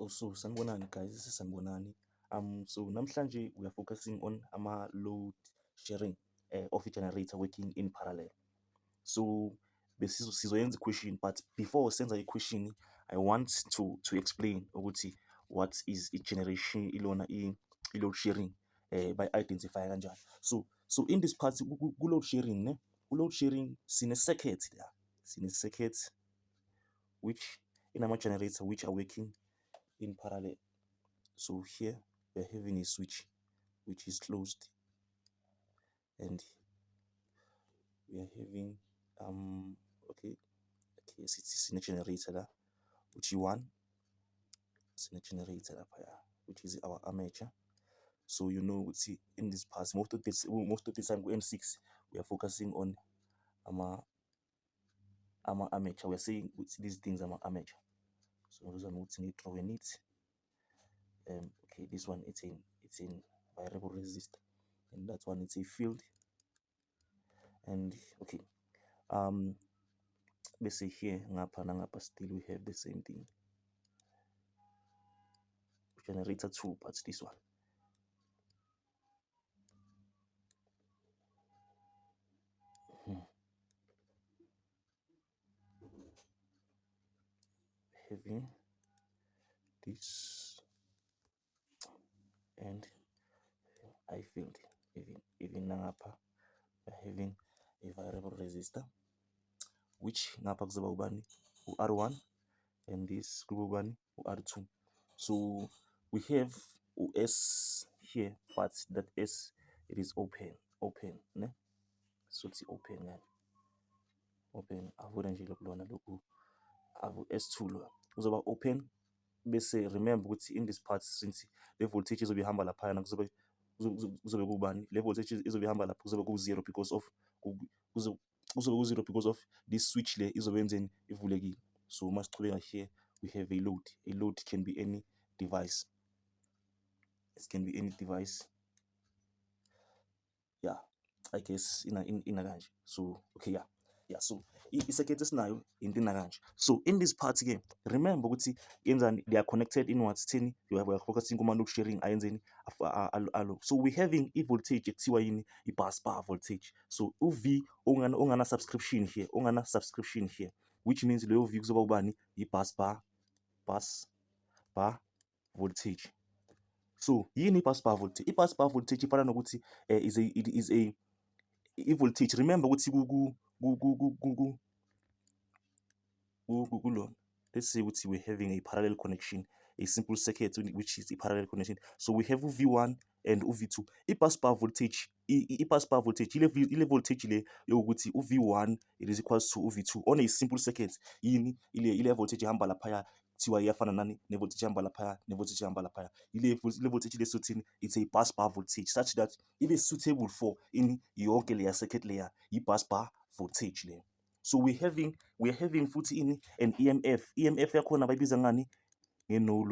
Also, sanibonani guys, sanibonani. So namhlanje we are focusing on load sharing of a generator working in parallel. So sizoyenza question, but before senza question, I want to explain ukuthi what is a generation ilona load sharing by identify kanjani. So in this part load sharing ne, load sharing sine circuit la, sine circuit which in our generator which are working in parallel. So here we're having a switch which is closed, and we are having okay it's in a generator la, which one it's in a generator up here, which is our armature. So you know, see in this part most of the time N6 we are focusing on our armature. We're saying these things are armature. So those are not need drawing it. Okay, this one it's in variable resistor, and that one it's a field. And okay, let's say here ngapha still we have the same thing, generator 2, but this one having this, and I field even ngapha having a variable resistor, which ngapha kuzoba ubani R1, and this kuzoba ubani R2. So we have S here, but that S it is open ne, so it's open avula nje lokulona lokhu avu S2 lo kuzoba open. Bese remember ukuthi in this part since le voltage izobe ihamba lapha na kuzobe kubani, le voltage izobe ihamba lapha kuzobe ku 0 because of kuzobe ku 0 because of this switch le izobe yenzeni ivulekile. So masichubeka here we have a load. A load can be any device. It can be any device. Yeah, I guess in a kanje. So okay, yeah, so i-circuit esinayo into kanje. So in this part again, remember ukuthi yenzani, they are connected in what's 10. We are focusing on load sharing ayenzeni alo. So we having voltage ekuthiwa yini i-bus bar voltage. So uV ongana subscription here, which means leyo V kuzoba ubani i-bus bar voltage. So yini i-bus bar voltage? I-bus bar voltage ifana nokuthi it is a voltage. Remember ukuthi let's say we're having a parallel connection, a simple circuit which is a parallel connection. So we have V1 and V2. I-bus bar voltage ile voltage le yokuthi V1 it is equals to V2 on a simple circuit. Yini ile voltage ihamba lapha kuthiwa iyafana nani ne voltage ihamba lapha ne voltage ihamba lapha. Ile voltage le sothini, it's a bus bar voltage such that it is suitable for in yonke leya circuit layer i-bus bar voltage le. So we're having futhi in an EMF yakhona bayibiza ngani no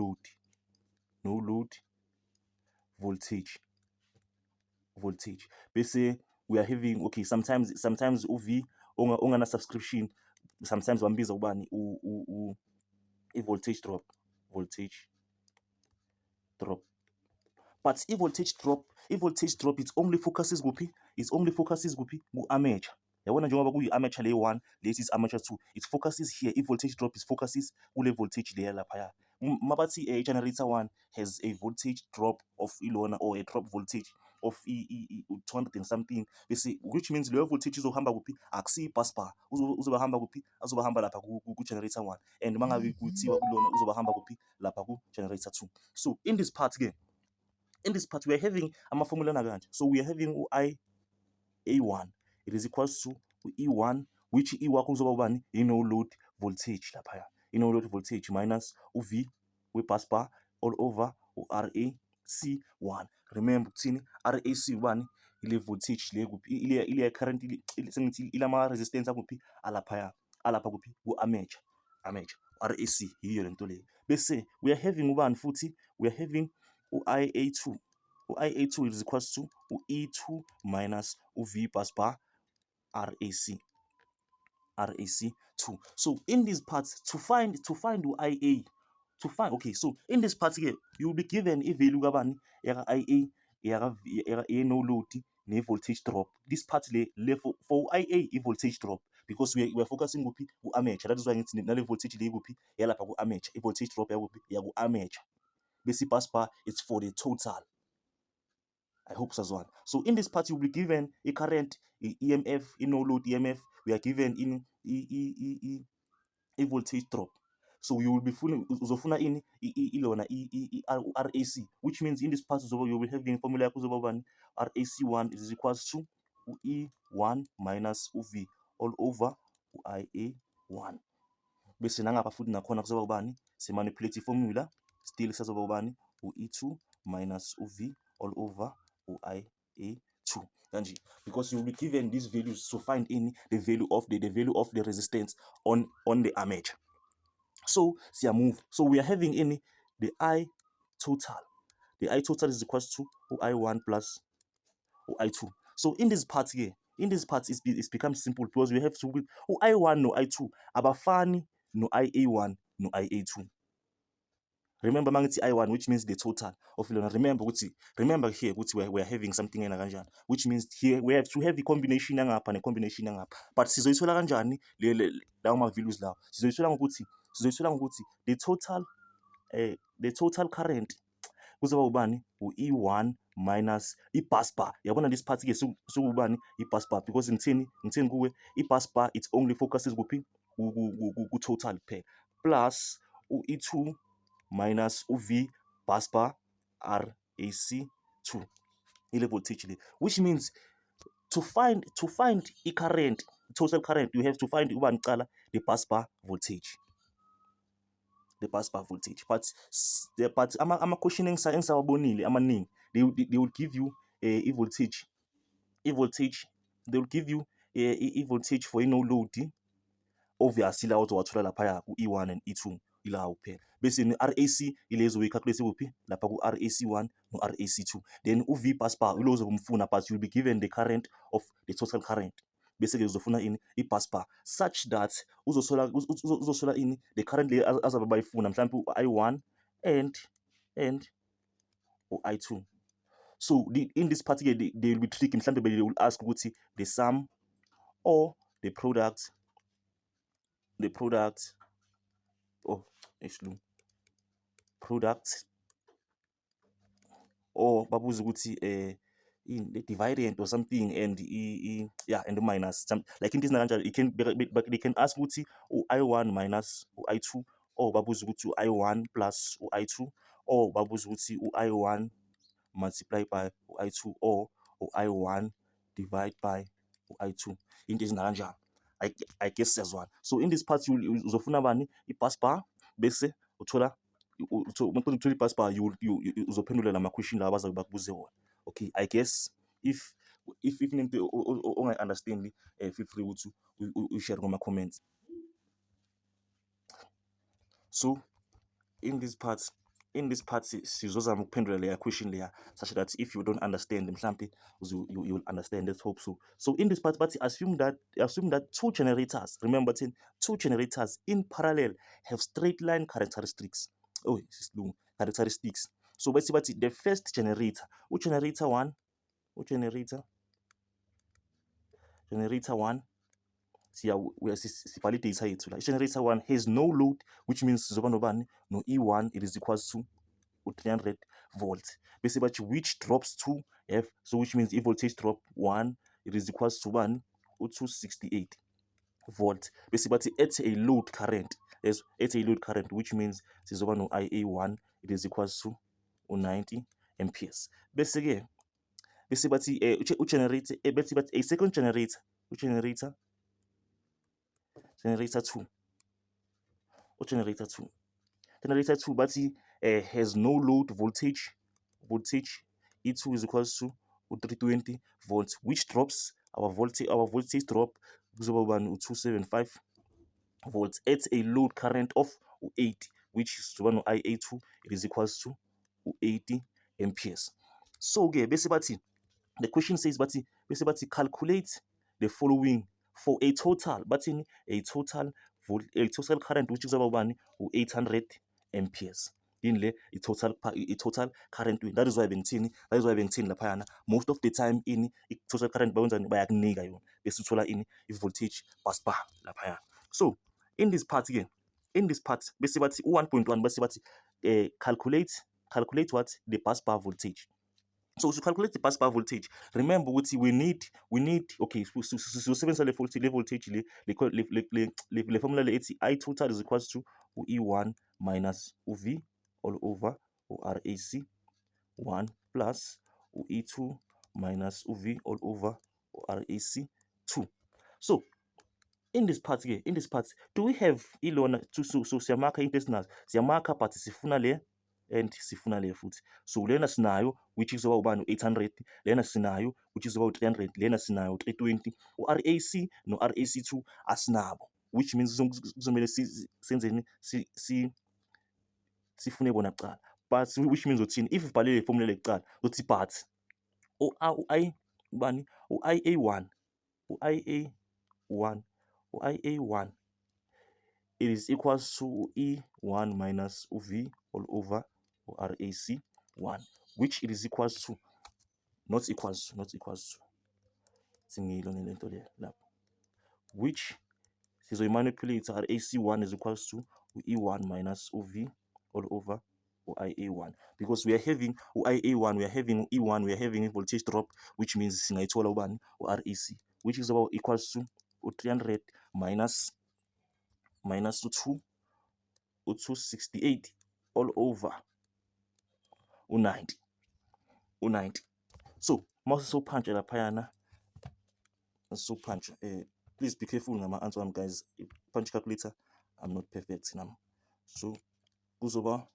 load voltage. Bese we are having okay sometimes uV ongana subscription sometimes wambiza ubani voltage drop, but voltage drop it only focuses kuphi ku armature. Yabona njengoba kuyi armature le 1 lesi is armature 2, it focuses here. Voltage drop is focuses kule voltage layer lapha. Mabathi a generator 1 has a voltage drop of ilona or a drop voltage of 200 and something, bese which means leyo voltage izohamba kuphi akusi bus bar, uzoba hamba kuphi, azoba lapha ku generator 1, and mangabe kuthiwa kulona uzoba hamba kuphi lapha ku generator 2. So in this part we are having ama formula nakanje. So we are having IA1 it is equals to E1, which E wakho uzoba ubani no load voltage lapha, no load voltage minus uV we bus bar all over RAC1. Remember kuthini RAC ubani ile voltage le kuphi ile current sengithi ilama resistance akuphi alapha kuphi ku armature RAC yiyo lento le. Bese we are having ubani futhi we are having IA2. IA2 is equals to E2 minus uV bus bar RAC2. So in these parts to find IA to find, okay, so in this part here, you will be given a value kabani yaka IA yaka no load ne voltage drop. This part le for IA i voltage drop, because we are focusing kuphi ku armature. That is why ngithi nale voltage le kuphi yalapha ku armature, i voltage drop yakuphi yaku armature. Base bus bar, it's for the total. I hope so. So in this part, you will be given a current, a EMF, no load EMF. We are given in a voltage drop. So you will be fully uzofuna in RAC, which means in this part you will be having formula RAC1 is equals to E1 minus UV all over IA1. Bese nangapha futhi nakhona kuzoba ubani manipulate formula still sazoba ubani E2 minus UV all over IA2 kanje, because you will be given these values to find in the value of the resistance on the armature. So move. So we are having in the I total. The I total is equals to I1 plus I2. So in this part here, it's become simple, because we have to with I1 no I2 abafani no IA1 no IA2. Remember mangithi I1, which means the total of Ilona. Remember here we are having something in kanjani, which means here we have to have a combination yangapha ne combination yangapha. But sizoyithola kanjani lawo ma values lawo? Sizoyithola ngokuthi the total current kuzoba ubani u-E1 minus i-bus bar. Yabona this part ke sokubani i-bus bar, because ngithini kuwe i-bus bar it only focuses kuphi ku total kuphela, plus u-E2 minus UV bus bar RAC2 ile voltage le, which means to find the current, total current, you have to find ubani cala the bus bar voltage. The bus bar voltage. But ama question engisawabonile amaningi, they will give you a voltage. They will give you a voltage for no load. Obviously la uzowathola lapha ku E1 and E2 ila kuphela. Bese ni RAC ile ezoyicalculate kuphi lapha ku RAC1 no RAC2. Then uV bus bar ilo uzomfuna, but you'll be given the current of the total current. Bese ke uzofuna ini i-bus bar, such that uzosola ini the current le azabe bayifuna mhlawumbe u-I1 and u-I2. So in this part here they will be tricky, mhlawumbe they will ask ukuthi the sum or the product or babuza ukuthi in the dividend or something, and and the minus, like in this they can ask ukuthi I1 minus I2, or babuza ukuthi I1 plus I2, or babuza ukuthi I1 multiply by I2, or I1 divide by I2. Into ezinkanjalo, I guess as one. So in this part uzofuna bani i-bus bar, bese uthola i-bus bar, uzophendula lama question lawa abazabe bakubuze wona. Okay, I guess if into ongayi-understand, feel free to share ngama comments. So in this part sizozama ukuphendula leya question leya, such that if you don't understand mhlambe you will understand. Let's hope so. So in this part, but assume that two generators, remember two generators in parallel have straight line characteristics. Oh, this is long characteristics. So but the first generator, generator 1 we are data yethu la. Generator 1 has no load, which means no E1, it is equals to 300 volts. Basically, which drops to F, so which means if voltage drop 1, it is equals to 268 volts. Basically, at a load current, which means no IA1, it is equals to 90 amperes. Basically, a second generator, generator 2, but has no load voltage. E2 is equals to 320 volts, which drops our voltage drop to 275 volts at a load current of 8, which is IA2, it is equals to 80 amperes. So okay, basically the question says basically calculate the following for a total current which is about 800 amperes. Yini le i-total current wini. That is why bengithini laphayana most of the time ini i-total current bayenzani bayakunika yona bese uthola ini i-voltage bus bar laphayana. So in this part bese bathi u-1.1 bese bathi calculate what the bus bar voltage. So to calculate the bus bar voltage, remember ukuthi we need okay sizosebenzisa le voltage le formula le ethi I total is equals to E1 minus uV all over uRAC 1 plus E2 minus uV all over uRAC 2. So in this part, do we have ilona so siyamaka into esinazo siyamaka but sifuna le and sifuna le futhi. So lena sinayo which is about ubani 800, lena sinayo which is about 300, lena sinayo 320. uRAC no RAC2 asinabo, which means kuzomele senzeni sifune bona kuqala. But which means uthini if ubhale le formula ekuqala uthi but IA1 it is equals to E1 minus uV all over RAC 1, which it is equals to, not equals to, which sizoyimanipulate RAC1 is equals to E1 minus uV all over IA1, because we are having IA1, we are having E1, we are having a voltage drop, which means singayithola ubani RAC, which is about equals to 300 minus 268 all over 90. So mase punch laphayana, so punch. Please be careful ngama answer wami guys. Punch calculator, I'm not perfect now. So kuzoba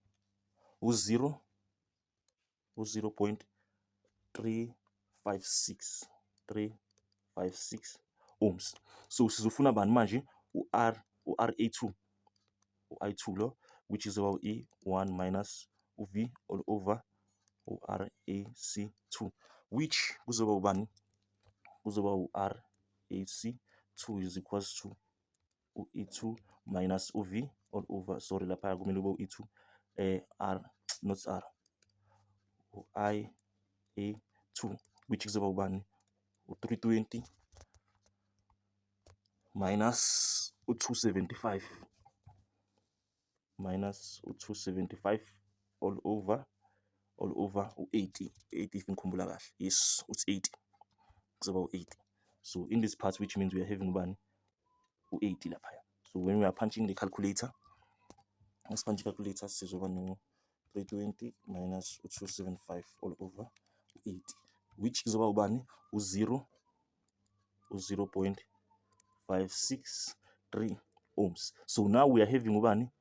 u0.356 ohms. So sizofuna bani manje uRA2 I2 lo, which is about E1 minus uV all over RAC2, which kuzoba ubani kuzoba RAC2 is equals to E2 minus uV all over, sorry lapha kumele ube E2 IA2, which is about ubani 320 minus 275 all over 80 if ngikhumbula kahle. Yes, it's 80. It's about 80. So in this part, which means we are having ubani 80 lapha. So when we are punching the calculator, let's punch the calculator, sizoba no 320 minus 275 all over 80, which is about ubani 0.563 ohms. So now we are having ubani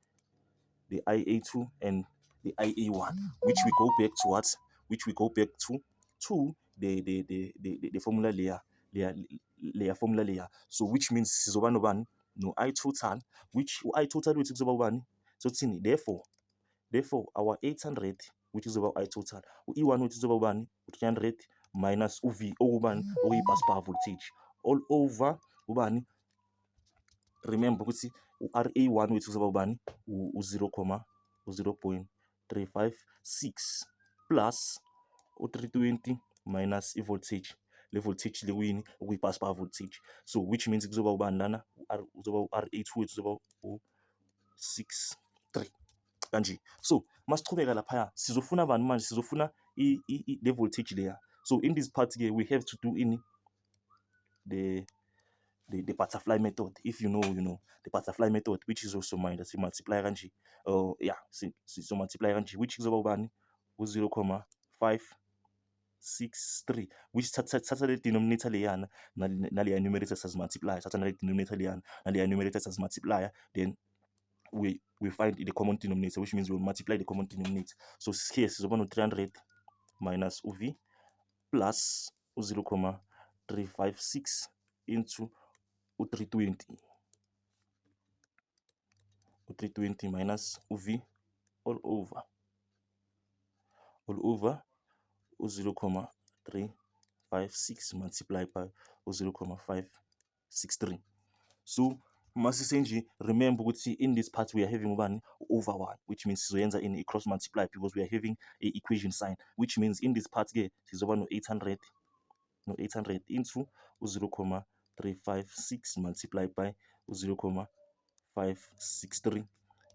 the IA2 and the IA1, which we go back to what? Which we go back to the formula layer formula layer. So which means sizoba nobani no I total, which I total which is about ubani. So therefore our 800, which is about I total, E1 which is about ubani 300 minus uV ubani bus bar voltage all over ubani. Remember ukuthi uRA1 which is about ubani 0.356 plus u320 minus voltage, le voltage le wini bus bar voltage. So which means kuzoba ubani lana uzoba uRA2 which is about 63 kanje. So masichubeka lapha sizofuna bani manje, sizofuna the voltage layer. So in this part here we have to do in the butterfly method. If you know the butterfly method, which is also mine, that's multiply kanje. So multiply kanje, which is about 0.563, which thatha le denominator leyana nale numerator as multiplier, thatha le denominator leyana nale numerator as multiplier, then we find the common denominator, which means we'll multiply the common denominator. So here is 300 minus uV plus 0.356 into 320 minus uV all over 0.356 multiplied by 0.563. So Masisenji, remember ukuthi in this part we are having ubani over 1, which means sizoyenza in a cross multiply because we are having a equation sign, which means in this part ke sizoba no 800 into 0.356 multiplied by 0.563.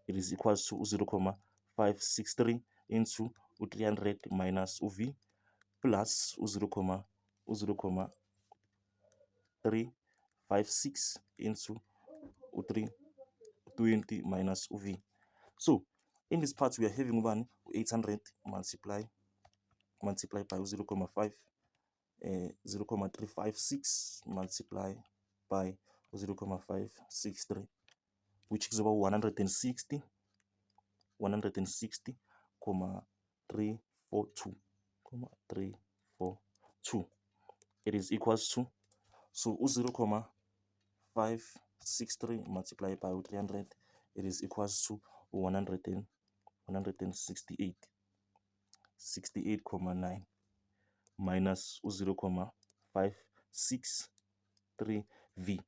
It is equals to 0.563 into 300 minus UV plus 0.356 into 320 minus UV. So in this part we are having 800 multiply by 0.356 multiply by 0.563, which is about 160,342. It is equals to, so 0.563 multiplied by 300, it is equals to 68.9 minus 0.563V,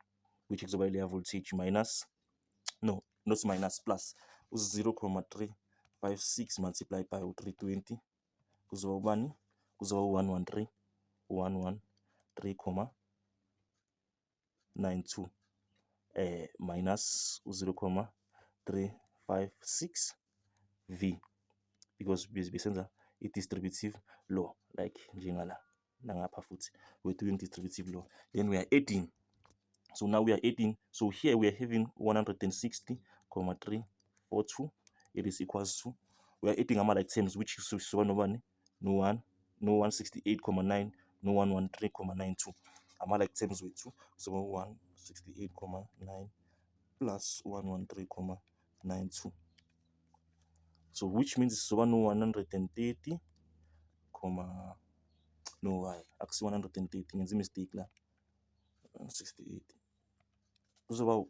which is the voltage, minus, no, not minus, plus 0.356 multiplied by 320, kuzoba 113.92 minus 0.356V, because besenza i-distributive law, like njengala nangapha futhi we're doing distributive law. Then we are adding. So now we are adding. So here we are having 160,342. It is equals to, we are adding like terms, which is so no 168.9, no 113.92. Like terms with 2, so 168.9 plus 113.92. So which means it's 130, no, why? Actually 130, it's a mistake now. 168. Kuzoba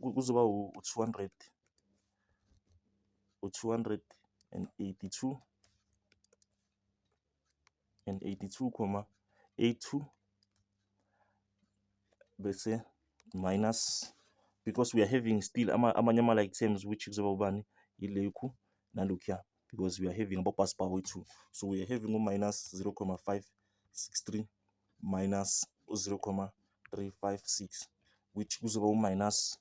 200 or 282 and 82,82, bese minus, because we are having still amanyama like terms, which is about ileku nalukia, because we are having about pass power 2, so we are having minus 0.563 minus 0.356, which is about minus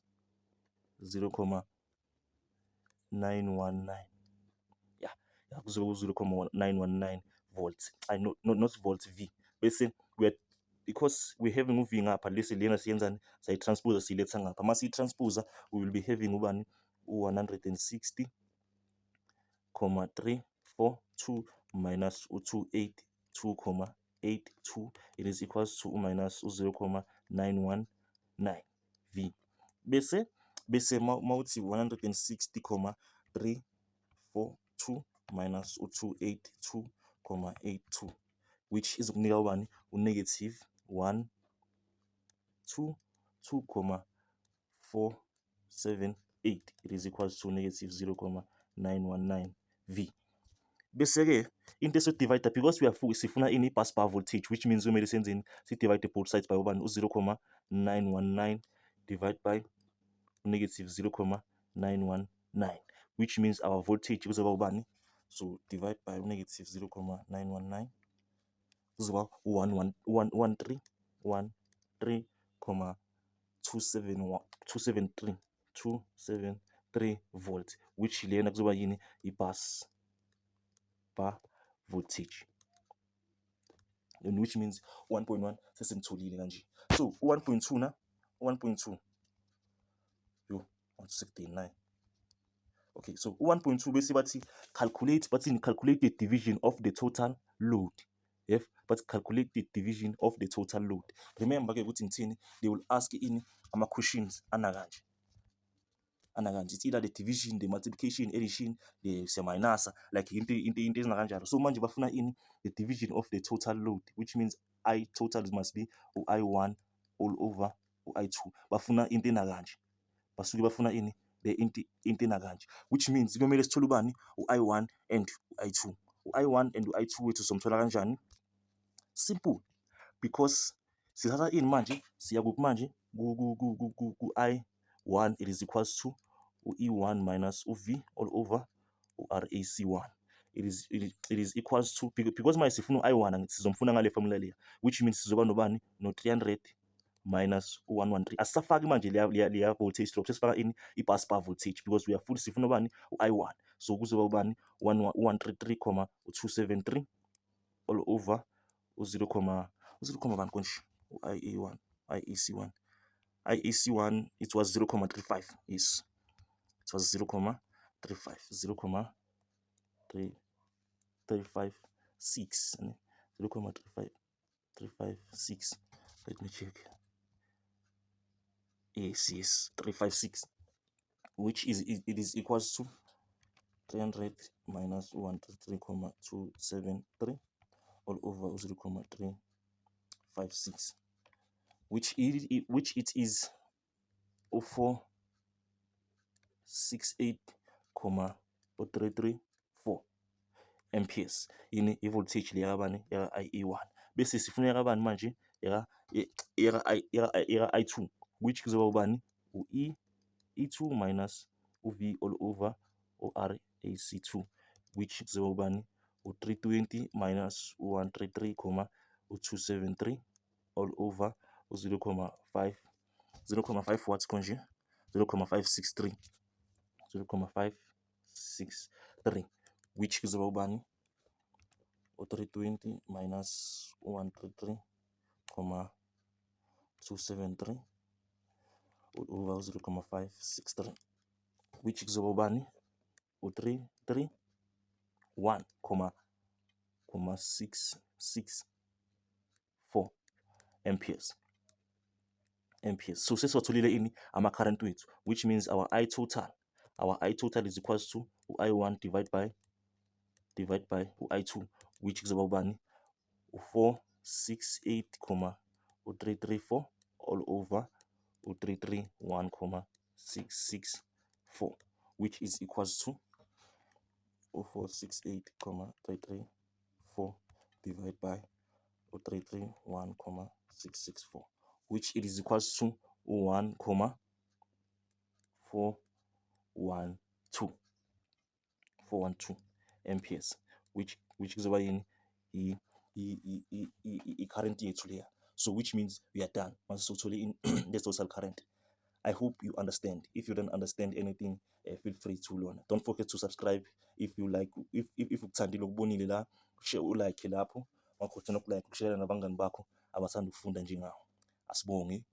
0.919. Yeah, 0.919 volts. Not volts V. Bese because we're having moving up, let's say lena siyenza say transpose siletha ngapha. Masi transpose, we will be having 160,342 minus 282,82. It is equals to minus 0.919 V. Bese mauthi 160,342 minus 282,82, which is negative 122,478. It is equals to negative 0.919 V. Bese into esodivider, because we are sifuna ini pass power voltage, which means we made sense in divide both sides by 0.919 divided by negative 0.919, which means our voltage is about, so divide by negative 0.919 is about 273 volts, which lena kuzoba yini i-bus bar voltage, and which means 1.1 sesimtholile kanje. So 1.2 na 1.2 yo 169. Okay, so 1.2 bese bathi calculate the division of the total load. Yes, but calculate the division of the total load. Remember ke ukuthi ngithini, they will ask in ama questions anakanje. It's either the division, the multiplication, addition, the minus, like into ezingakanjalo. So manje bafuna in the division of the total load, which means I total must be I1 all over I2. Bafuna into enakanje. Basuke bafuna in the into enakanje, which means kumele sithole ubani I1 and I2. I1 and I2 wethu somthola kanjani? Simple, because sithatha in manje siya kuphi manje ku 1 it is equals to E1 minus V all over RAC1. It is equals to, because manje sifuna I1 sizomfuna ngale formula leya, which means sizoba nobani no 300 minus 113. Asisafaki manje leya voltage drop, sesifaka in i-bus bar voltage because we are futhi sifuna ubani I1. So kuzoba ubani 133,273 all over 0, bani konje IAC1 it was 0,35. Yes, it was 0,35 0,356 0,356. Let me check. Yes, 356, which is it is equals to 300 minus 133,273 all over 0,356, which it is 0468,334 amperes in i-voltage leya kabani ya IA1. Bese sifuna yakabani manje ya I2, which kuzoba ubani E2 minus V all over RAC2, which kuzoba ubani 320 minus 133,273 all over 0,5 watts konje 0,563, which kuzoba ubani 320 minus 133,273 all over 0,563, which kuzoba ubani 331,664 amperes. So sesotholile ini ama current wethu, which means our I total is equals to I1 divided by I2, which kuzoba ubani 468,334 all over 331,664, which is equals to 468,334 divided by 331,664, which it is equals to 1,412 amperes, which kuzoba yini i-current yethu leya. So which means we are done once totally in the total current. I hope you understand. If you don't understand anything, feel free to learn. Don't forget to subscribe if you like. If ukuthandile ukubonile la, share ulike lapho. Wakhothana ukulike, ukushare nabangani bakho abathanda ukufunda njengawe. Asibonge.